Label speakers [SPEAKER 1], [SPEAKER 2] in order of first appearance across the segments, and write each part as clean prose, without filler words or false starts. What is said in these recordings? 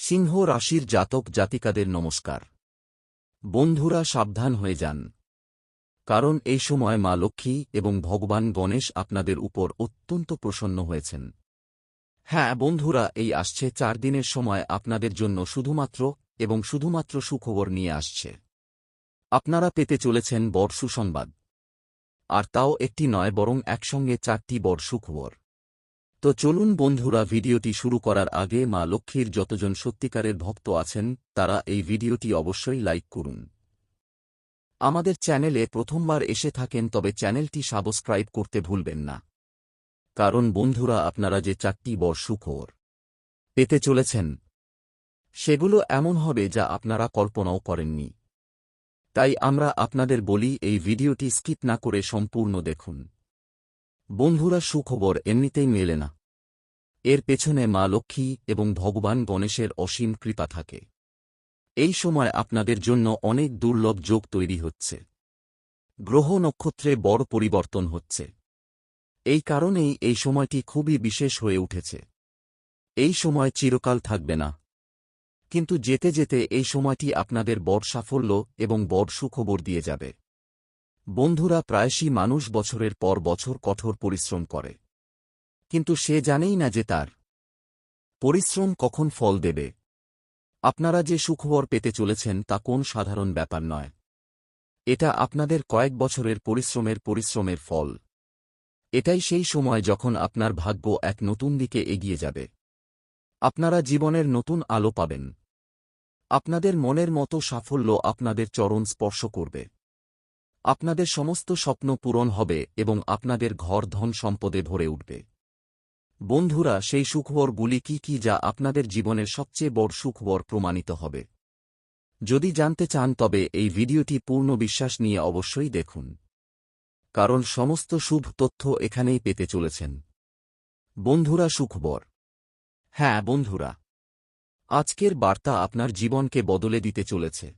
[SPEAKER 1] সিংহ রাশির জাতক জাতিকাদের নমস্কার। বন্ধুরা, সাবধান হয়ে যান, কারণ এই সময় মা লক্ষ্মী এবং ভগবান গণেশ আপনাদের উপর অত্যন্ত প্রসন্ন হয়েছেন। হ্যাঁ বন্ধুরা, এই আসছে 4 দিনের সময় আপনাদের জন্য শুধুমাত্র সুখবর নিয়ে আসছে। আপনারা পেতে চলেছেন বড় সুসংবাদ, আর তাও একটি নয় বরং একসঙ্গে 4টি বড় সুখবর। তো চলুন বন্ধুরা, ভিডিওটি শুরু করার আগে মা লক্ষ্মীর যতজন সত্যিকারের ভক্ত আছেন তারা এই ভিডিওটি অবশ্যই লাইক করুন। আমাদের চ্যানেলে প্রথমবার এসে থাকেন তবে চ্যানেলটি সাবস্ক্রাইব করতে ভুলবেন না, কারণ বন্ধুরা, আপনারা যে 4টি বড় সুখবর পেতে চলেছেন সেগুলো এমন হবে যা আপনারা কল্পনাও করেননি। তাই আমরা আপনাদের বলি, এই ভিডিওটি স্কিপ না করে সম্পূর্ণ দেখুন। বন্ধুরা, সুখবর এমনিতেই মেলে না, এর পেছনে মা লক্ষ্মী এবং ভগবান গণেশের অসীম কৃপা থাকে। এই সময় আপনাদের জন্য অনেক দুর্লভ যোগ তৈরি হচ্ছে। গ্রহ নক্ষত্রে বড় পরিবর্তন হচ্ছে। এই কারণেই এই সময়টি খুবই বিশেষ হয়ে উঠেছে। এই সময় চিরকাল থাকবে না, কিন্তু যেতে যেতে এই সময়টি আপনাদের বড় সাফল্য এবং বড় সুখবর দিয়ে যাবে। বন্ধুরা, প্রায়শই মানুষ বছরের পর বছর কঠোর পরিশ্রম করে, কিন্তু সে জানেই না যে তার পরিশ্রম কখন ফল দেবে। আপনারা যে সুখবর পেতে চলেছেন তা কোন সাধারণ ব্যাপার নয়। এটা আপনাদের কয়েক বছরের পরিশ্রমের ফল। এটাই সেই সময় যখন আপনার ভাগ্য এক নতুন দিকে এগিয়ে যাবে। আপনারা জীবনের নতুন আলো পাবেন। আপনাদের মনের মতো সাফল্য আপনাদের চরণ স্পর্শ করবে। আপনাদের সমস্ত স্বপ্ন পূরণ হবে এবং আপনাদের ঘর ধন সম্পদে ভরে উঠবে। বন্ধুরা, সেই সুখবরগুলি কি কি যা আপনাদের জীবনের সবচেয়ে বড় সুখবর প্রমাণিত হবে? যদি জানতে চান তবে এই ভিডিওটি পূর্ণ বিশ্বাস নিয়ে অবশ্যই দেখুন, কারণ সমস্ত শুভ তথ্য এখানেই পেতে চলেছেন। বন্ধুরা, সুখবর। হ্যাঁ বন্ধুরা, আজকের বার্তা আপনার জীবনকে বদলে দিতে চলেছে।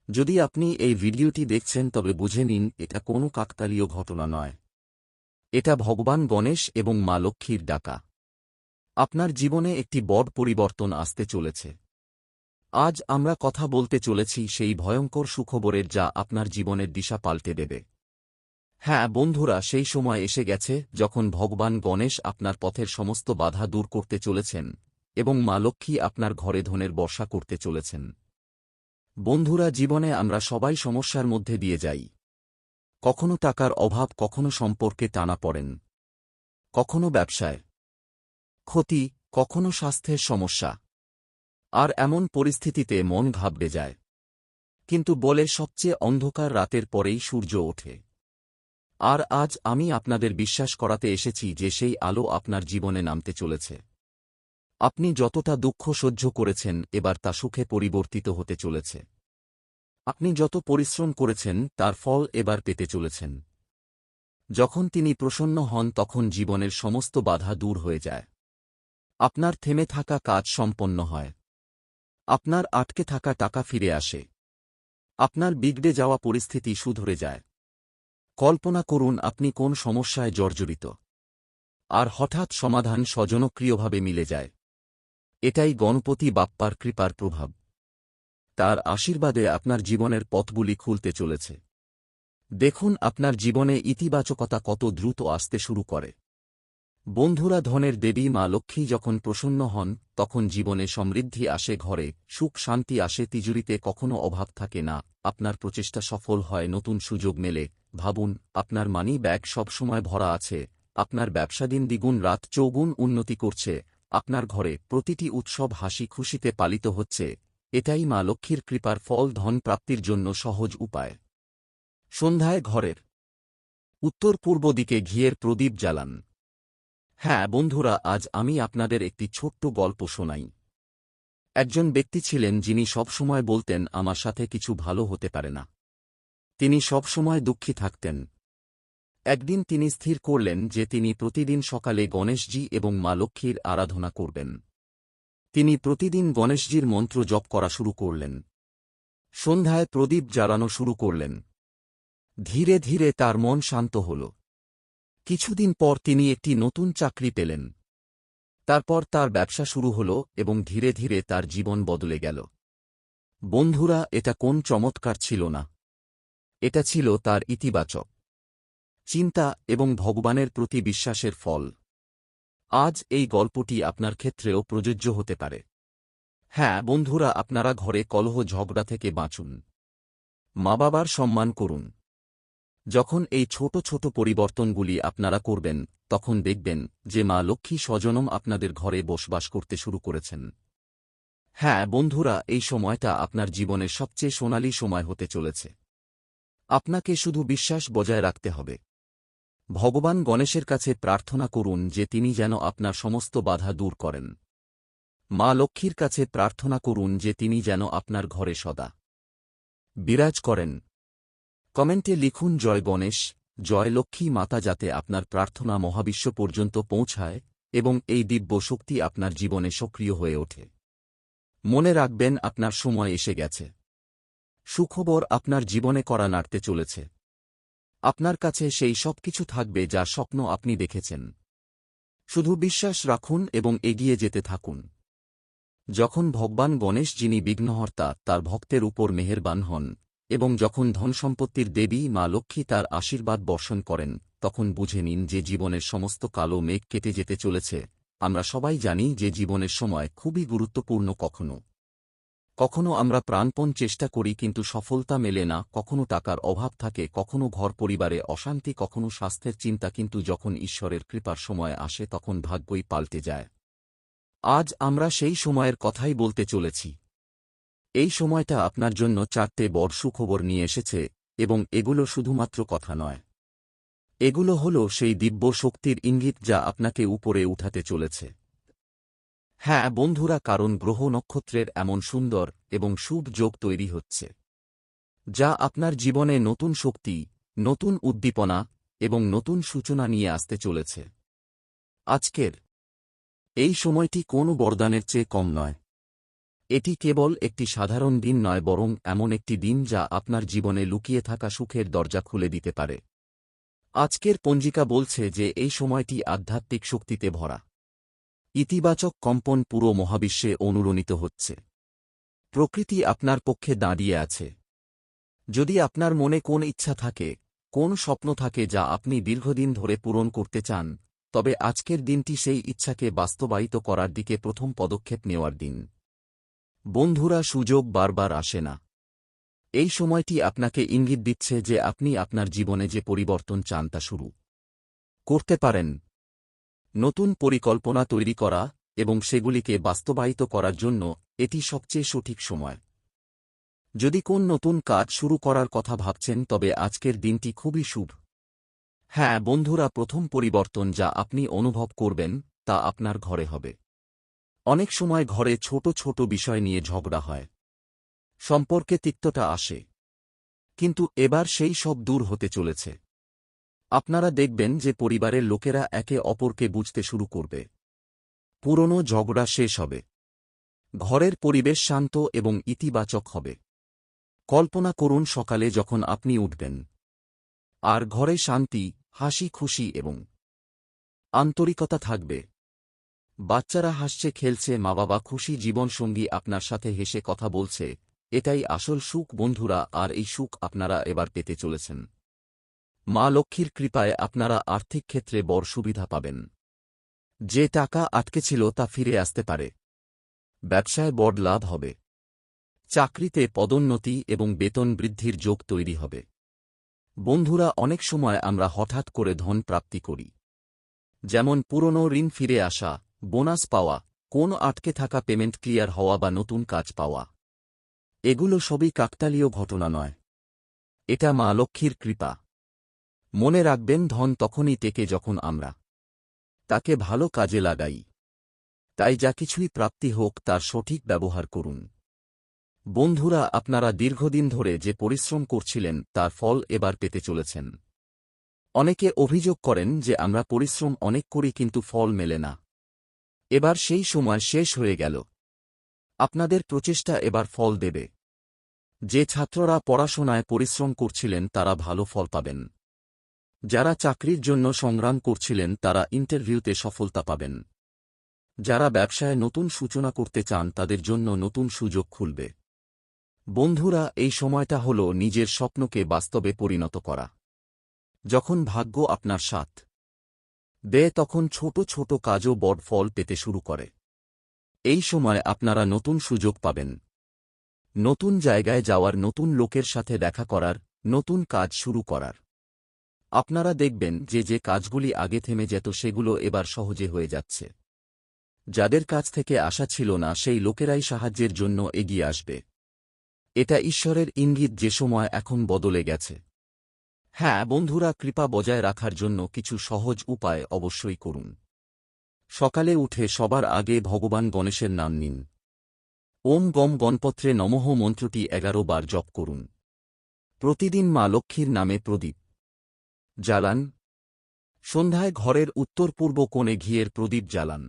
[SPEAKER 1] যদি আপনি এই ভিডিওটি দেখছেন তবে বুঝে নিন, এটা কোনো কাকতালীয় ঘটনা নয়। এটা ভগবান গণেশ এবং মা লক্ষ্মীর ডাকা। আপনার জীবনে একটি বড় পরিবর্তন আসতে চলেছে। আজ আমরা কথা বলতে চলেছি সেই ভয়ঙ্কর সুখবরের যা আপনার জীবনের দিশা পাল্টে দেবে। হ্যাঁ বন্ধুরা, সেই সময় এসে গেছে যখন ভগবান গণেশ আপনার পথের সমস্ত বাধা দূর করতে চলেছেন এবং মা লক্ষ্মী আপনার ঘরে ধনের বর্ষা করতে চলেছেন। বন্ধুরা, জীবনে আমরা সবাই সমস্যার মধ্যে দিয়ে যাই। কখনো টাকার অভাব, কখনো সম্পর্কে টানাপড়েন, কখনো ব্যবসায় ক্ষতি, কখনো স্বাস্থ্যের সমস্যা। আর এমন পরিস্থিতিতে মন ঘাবড়ে যায়। কিন্তু বলে সবচেয়ে অন্ধকার রাতের পরেই সূর্য ওঠে। আর আজ আমি আপনাদের বিশ্বাস করাতে এসেছি যে সেই আলো আপনার জীবনে নামতে চলেছে। আপনি যতটা দুঃখ সহ্য করেছেন এবার তা সুখে পরিবর্তিত হতে চলেছে। আপনি যত পরিশ্রম করেছেন তার ফল এবার পেতে চলেছেন। যখন তিনি প্রসন্ন হন তখন জীবনের সমস্ত বাধা দূর হয়ে যায়। আপনার থেমে থাকা কাজ সম্পন্ন হয়। আপনার আটকে থাকা টাকা ফিরে আসে। আপনার বিগড়ে যাওয়া পরিস্থিতি শুধরে যায়। কল্পনা করুন আপনি কোন সমস্যায় জর্জরিত, আর হঠাৎ সমাধান স্বজনক্রিয়ভাবে মিলে যায়। এটাই গণপতি বাপ্পার কৃপার প্রভাব। তার আশীর্বাদে আপনার জীবনের পথগুলি খুলতে চলেছে। দেখুন আপনার জীবনে ইতিবাচকতা কত দ্রুত আসতে শুরু করে। বন্ধুরা, ধনের দেবী মা লক্ষ্মী যখন প্রসন্ন হন তখন জীবনে সমৃদ্ধি আসে, ঘরে সুখ শান্তি আসে, তিজুরিতে কখনো অভাব থাকে না। আপনার প্রচেষ্টা সফল হয়, নতুন সুযোগ মেলে। ভাবুন, আপনার মানি ব্যাগ সবসময় ভরা আছে। আপনার ব্যবসা দিন দ্বিগুণ রাত চৌগুণ উন্নতি করছে। আপনার ঘরে প্রতিটি উৎসব হাসি খুশিতে পালিত হচ্ছে। এটাই মা লক্ষ্মীর কৃপার ফল, ধন প্রাপ্তির জন্য সহজ উপায়। সন্ধ্যায় ঘরের উত্তর পূর্ব দিকে ঘিয়ের প্রদীপ জ্বালান। হ্যাঁ বন্ধুরা, আজ আমি আপনাদের একটি ছোট্ট গল্প শোনাই। একজন ব্যক্তি ছিলেন যিনি সবসময় বলতেন, আমার সাথে কিছু ভালো হতে পারে না। তিনি সবসময় দুঃখী থাকতেন। একদিন তিনি স্থির করলেন যে তিনি প্রতিদিন সকালে গণেশজি এবং মা লক্ষ্মীর আরাধনা করবেন। তিনি প্রতিদিন গণেশজির মন্ত্র জপ করা শুরু করলেন। সন্ধ্যায় প্রদীপ জ্বালানো শুরু করলেন। ধীরে ধীরে তার মন শান্ত হল। কিছুদিন পর তিনি একটি নতুন চাকরি পেলেন। তারপর তার ব্যবসা শুরু হল এবং ধীরে ধীরে তার জীবন বদলে গেল। বন্ধুরা, এটা কোন চমৎকার ছিল না? এটা ছিল তার ইতিবাচক চিন্তা এবং ভগবানের প্রতি বিশ্বাসের ফল। আজ এই গল্পটি আপনার ক্ষেত্রেও প্রযোজ্য হতে পারে। হ্যাঁ বন্ধুরা, আপনারা ঘরে কলহ ঝগড়া থেকে বাঁচুন। মা বাবার সম্মান করুন। যখন এই ছোট ছোট পরিবর্তনগুলি আপনারা করবেন, তখন দেখবেন যে মা লক্ষ্মী স্বজনম আপনাদের ঘরে বসবাস করতে শুরু করেছেন। হ্যাঁ বন্ধুরা, এই সময়টা আপনার জীবনের সবচেয়ে সোনালী সময় হতে চলেছে। আপনাকে শুধু বিশ্বাস বজায় রাখতে হবে। ভগবান গণেশের কাছে প্রার্থনা করুন যে তিনি যেন আপনার সমস্ত বাধা দূর করেন। মা লক্ষ্মীর কাছে প্রার্থনা করুন যে তিনি যেন আপনার ঘরে সদা বিরাজ করেন। কমেন্টে লিখুন জয় গণেশ, জয় লক্ষ্মী মাতা, যাতে আপনার প্রার্থনা মহাবিশ্ব পর্যন্ত পৌঁছায় এবং এই দিব্য শক্তি আপনার জীবনে সক্রিয় হয়ে ওঠে। মনে রাখবেন, আপনার সময় এসে গেছে। সুখবর আপনার জীবনে করা নাড়তে চলেছে। আপনার কাছে সেই সব কিছু থাকবে যা স্বপ্ন আপনি দেখেছেন। শুধু বিশ্বাস রাখুন এবং এগিয়ে যেতে থাকুন। যখন ভগবান গণেশ, যিনি বিঘ্নহর্তা, তার ভক্তের উপর মেহেরবান হন এবং যখন ধনসম্পত্তির দেবী মা লক্ষ্মী তার আশীর্বাদ বর্ষণ করেন, তখন বুঝে নিন যে জীবনের সমস্ত কালো মেঘ কেটে যেতে চলেছে। আমরা সবাই জানি যে জীবনের সময় খুবই গুরুত্বপূর্ণ। কখনো কখনো আমরা প্রাণপণ চেষ্টা করি কিন্তু সফলতা মেলে না, কখনো টাকার অভাব থাকে, কখনো ঘর পরিবারে অশান্তি, কখনো স্বাস্থ্যের চিন্তা, কিন্তু যখন ঈশ্বরের কৃপার সময় আসে তখন ভাগ্যই পাল্টে যায়। আজ আমরা সেই সময়ের কথাই বলতে চলেছি। এই সময়টা আপনার জন্য 4টে বড় সুখবর নিয়ে এসেছে এবং এগুলো শুধুমাত্র কথা নয়। এগুলো হল সেই দিব্য শক্তির ইঙ্গিত যা আপনাকে উপরে উঠাতে চলেছে। হ্যাঁ বন্ধুরা, কারণ গ্রহ নক্ষত্রের এমন সুন্দর এবং শুভ যোগ তৈরি হচ্ছে যা আপনার জীবনে নতুন শক্তি, নতুন উদ্দীপনা এবং নতুন সূচনা নিয়ে আসতে চলেছে। আজকের এই সময়টি কোনো বরদানের চেয়ে কম নয়। এটি কেবল একটি সাধারণ দিন নয়, বরং এমন একটি দিন যা আপনার জীবনে লুকিয়ে থাকা সুখের দরজা খুলে দিতে পারে। আজকের পঞ্জিকা বলছে যে এই সময়টি আধ্যাত্মিক শক্তিতে ভরা। ইতিবাচক কম্পন পুরো মহাবিশ্বে অনুরণিত হচ্ছে। প্রকৃতি আপনার পক্ষে দাঁড়িয়ে আছে। যদি আপনার মনে কোন ইচ্ছা থাকে, কোন স্বপ্ন থাকে যা আপনি দীর্ঘদিন ধরে পূরণ করতে চান, তবে আজকের দিনটি সেই ইচ্ছাকে বাস্তবায়িত করার দিকে প্রথম পদক্ষেপ নেওয়ার দিন। বন্ধুরা, সুযোগ বারবার আসে না। এই সময়টি আপনাকে ইঙ্গিত দিচ্ছে যে আপনি আপনার জীবনে যে পরিবর্তন চান তা শুরু করতে পারেন। নতুন পরিকল্পনা তৈরি করা এবং সেগুলিকে বাস্তবায়িত করার জন্য এটি সবচেয়ে সঠিক সময়। যদি কোন নতুন কাজ শুরু করার কথা ভাবছেন, তবে আজকের দিনটি খুবই শুভ। হ্যাঁ বন্ধুরা, প্রথম পরিবর্তন যা আপনি অনুভব করবেন তা আপনার ঘরে হবে। অনেক সময় ঘরে ছোট ছোট বিষয় নিয়ে ঝগড়া হয়, সম্পর্কে তিক্ততা আসে, কিন্তু এবার সেই সব দূর হতে চলেছে। আপনারা দেখবেন যে পরিবারের লোকেরা একে অপরকে বুঝতে শুরু করবে। পুরনো ঝগড়া শেষ হবে। ঘরের পরিবেশ শান্ত এবং ইতিবাচক হবে। কল্পনা করুন সকালে যখন আপনি উঠবেন আর ঘরে শান্তি, হাসি খুশি এবং আন্তরিকতা থাকবে। বাচ্চারা হাসছে, খেলছে, মা বাবা খুশি, জীবনসঙ্গী আপনার সাথে হেসে কথা বলছে। এটাই আসল সুখ বন্ধুরা, আর এই সুখ আপনারা এবার পেতে চলেছেন। মা লক্ষ্মীর কৃপায় আপনারা আর্থিক ক্ষেত্রে বড় সুবিধা পাবেন। যে টাকা আটকে ছিল তা ফিরে আসতে পারে। ব্যবসায় বড় লাভ হবে। চাকরিতে পদোন্নতি এবং বেতন বৃদ্ধির যোগ তৈরি হবে। বন্ধুরা, অনেক সময় আমরা হঠাৎ করে ধন প্রাপ্তি করি, যেমন পুরনো ঋণ ফিরে আসা, বোনাস পাওয়া, কোন আটকে থাকা পেমেন্ট ক্লিয়ার হওয়া বা নতুন কাজ পাওয়া। এগুলো সবই কাকতালীয় ঘটনা নয়, এটা মা লক্ষ্মীর কৃপা। মনে রাখবেন, ধন তখনই টেকে যখন আমরা তাকে ভালো কাজে লাগাই। তাই যা কিছুই প্রাপ্তি হোক তার সঠিক ব্যবহার করুন। বন্ধুরা, আপনারা দীর্ঘদিন ধরে যে পরিশ্রম করছিলেন তার ফল এবার পেতে চলেছেন। অনেকে অভিযোগ করেন যে আমরা পরিশ্রম অনেক করি কিন্তু ফল মেলে না। এবার সেই সময় শেষ হয়ে গেল। আপনাদের প্রচেষ্টা এবার ফল দেবে। যে ছাত্ররা পড়াশোনায় পরিশ্রম করছিলেন তারা ভালো ফল পাবেন। যারা চাকরির জন্য সংগ্রাম করছিলেন তারা ইন্টারভিউতে সফলতা পাবেন। যারা ব্যবসায় নতুন সূচনা করতে চান তাদের জন্য নতুন সুযোগ খুলবে। বন্ধুরা, এই সময়টা হল নিজের স্বপ্নকে বাস্তবে পরিণত করা। যখন ভাগ্য আপনার সাথ দেয় তখন ছোট ছোট কাজও বড় ফল পেতে শুরু করে। এই সময় আপনারা নতুন সুযোগ পাবেন, নতুন জায়গায় যাওয়ার, নতুন লোকের সাথে দেখা করার, নতুন কাজ শুরু করার। আপনারা দেখবেন যে যে কাজগুলি আগে থেমে যেত সেগুলো এবার সহজে হয়ে যাচ্ছে। যাদের কাছ থেকে আশা ছিল না সেই লোকেরাই সাহায্যের জন্য এগিয়ে আসবে। এটা ঈশ্বরের ইঙ্গিত যে সময় এখন বদলে গেছে। হ্যাঁ বন্ধুরা, কৃপা বজায় রাখার জন্য কিছু সহজ উপায় অবশ্যই করুন। সকালে উঠে সবার আগে ভগবান গণেশের নাম নিন। ওম গম গণপত্রে নমঃ মন্ত্রটি 11 বার জপ করুন। প্রতিদিন মা লক্ষ্মীর নামে প্রদীপ জ্বালান। সন্ধ্যায় ঘরের উত্তর পূর্ব কোণে ঘিয়ের প্রদীপ জ্বালান।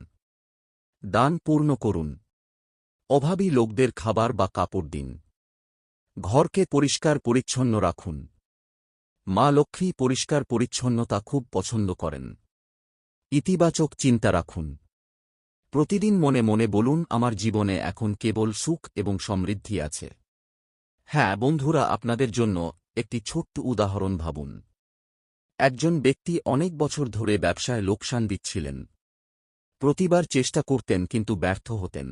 [SPEAKER 1] দান পূর্ণ করুন। অভাবী লোকদের খাবার বা কাপড় দিন। ঘরকে পরিষ্কার পরিচ্ছন্ন রাখুন। মা লক্ষ্মী পরিষ্কার পরিচ্ছন্নতা খুব পছন্দ করেন। ইতিবাচক চিন্তা রাখুন। প্রতিদিন মনে মনে বলুন, আমার জীবনে এখন কেবল সুখ এবং সমৃদ্ধি আছে। হ্যাঁ বন্ধুরা, আপনাদের জন্য একটি ছোট্ট উদাহরণ ভাবুন। একজন ব্যক্তি অনেক বছর ধরে ব্যবসায় লোকসান দিচ্ছিলেন। প্রতিবার চেষ্টা করতেন কিন্তু ব্যর্থ হতেন।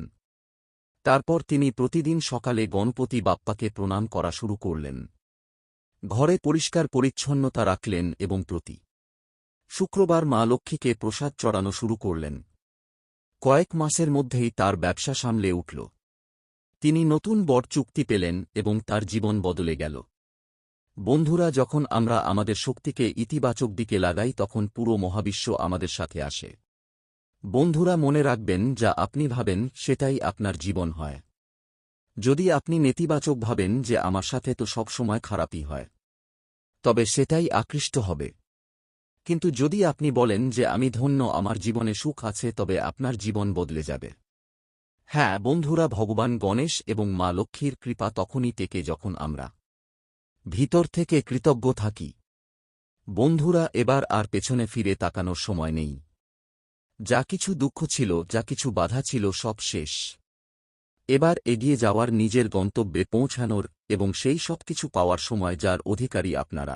[SPEAKER 1] তারপর তিনি প্রতিদিন সকালে গণপতি বাপ্পাকে প্রণাম করা শুরু করলেন। ঘরে পরিষ্কার পরিচ্ছন্নতা রাখলেন এবং প্রতি শুক্রবার মা লক্ষ্মীকে প্রসাদ চড়ানো শুরু করলেন। কয়েক মাসের মধ্যেই তার ব্যবসা সামলে উঠল। তিনি নতুন বড় চুক্তি পেলেন এবং তার জীবন বদলে গেল। বন্ধুরা, যখন আমরা আমাদের শক্তিকে ইতিবাচক দিকে লাগাই তখন পুরো মহাবিশ্ব আমাদের সাথে আসে। বন্ধুরা, মনে রাখবেন, যা আপনি ভাবেন সেটাই আপনার জীবন হয়। যদি আপনি নেতিবাচক ভাবেন যে আমার সাথে তো সবসময় খারাপই হয়, তবে সেটাই আকৃষ্ট হবে। কিন্তু যদি আপনি বলেন যে আমি ধন্য, আমার জীবনে সুখ আছে, তবে আপনার জীবন বদলে যাবে। হ্যাঁ বন্ধুরা, ভগবান গণেশ এবং মা লক্ষ্মীর কৃপা তখনই টেকে যখন আমরা ভিতর থেকে কৃতজ্ঞ থাকি। বন্ধুরা, এবার আর পেছনে ফিরে তাকানোর সময় নেই। যা কিছু দুঃখ ছিল, যা কিছু বাধা ছিল, সব শেষ। এবার এগিয়ে যাওয়ার, নিজের গন্তব্যে পৌঁছানোর এবং সেই সব কিছু পাওয়ার সময় যার অধিকারী আপনারা।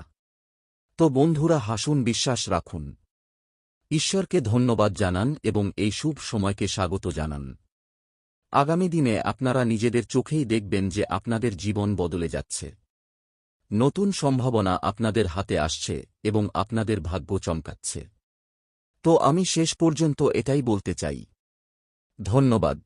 [SPEAKER 1] তো বন্ধুরা, হাসুন, বিশ্বাস রাখুন, ঈশ্বরকে ধন্যবাদ জানান এবং এই শুভ সময়কে স্বাগত জানান। আগামী দিনে আপনারা নিজেদের চোখেই দেখবেন যে আপনাদের জীবন বদলে যাচ্ছে। নতুন সম্ভাবনা আপনাদের হাতে আসছে এবং আপনাদের ভাগ্য চমকাচ্ছে। তো আমি শেষ পর্যন্ত এটাই বলতে চাই, ধন্যবাদ।